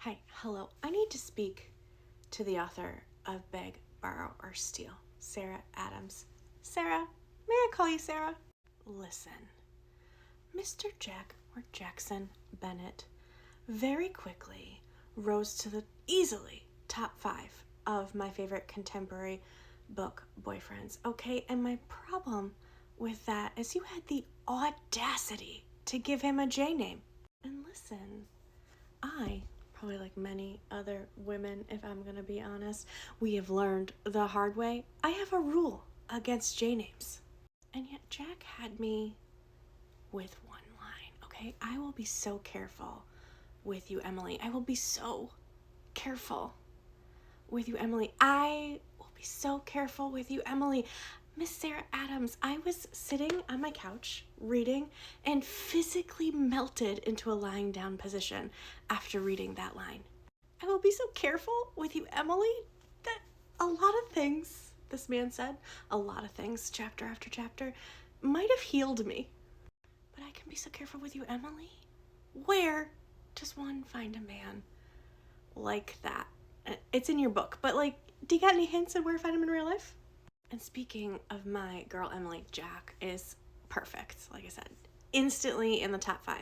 Hi, hello. I need to speak to the author of Beg, Borrow, or Steal, Sarah Adams. Sarah, may I call you Sarah? Listen, Mr. Jack or Jackson Bennett very quickly rose to the easily top 5 of my favorite contemporary book boyfriends. Okay, and my problem with that is you had the audacity to give him a J name. And listen, I, probably like many other women, if I'm gonna be honest, we have learned the hard way. I have a rule against J names. And yet Jack had me with one line, okay? I will be so careful with you, Emily. I will be so careful with you, Emily. I will be so careful with you, Emily. Miss Sarah Adams, I was sitting on my couch reading and physically melted into a lying down position after reading that line. I will be so careful with you, Emily, that a lot of things, this man said, a lot of things, chapter after chapter, might have healed me. But I can be so careful with you, Emily. Where does one find a man like that? It's in your book, but like, do you got any hints of where to find him in real life? And speaking of my girl Emily, Jack is perfect. Like I said, instantly in the top 5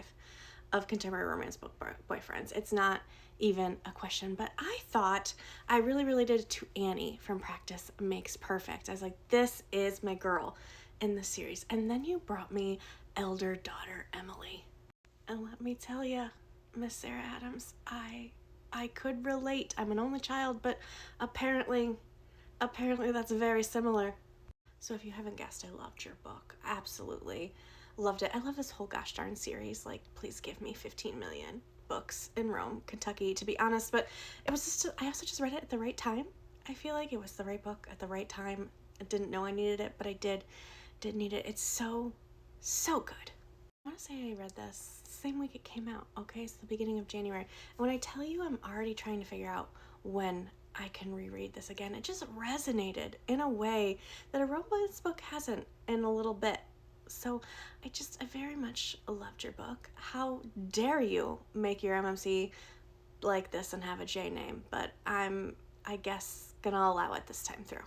of contemporary romance book boyfriends. It's not even a question, but I thought I really related to Annie from Practice Makes Perfect. I was like, this is my girl in the series. And then you brought me elder daughter Emily. And let me tell you, Miss Sarah Adams, I could relate. I'm an only child, but apparently that's very similar. So if you haven't guessed, I loved your book. Absolutely loved it. I love this whole gosh darn series. Like, please give me 15 million books in Rome, Kentucky, to be honest. But it was just, I also just read it at the right time. I feel like it was the right book at the right time. I didn't know I needed it, but I did need it. It's so good. I want to say I read this same week it came out, okay? It's the beginning of January. And when I tell you I'm already trying to figure out when I can reread this again, it just resonated in a way that a romance book hasn't in a little bit. So I very much loved your book. How dare you make your MMC like this and have a J name, but I guess, gonna allow it this time through.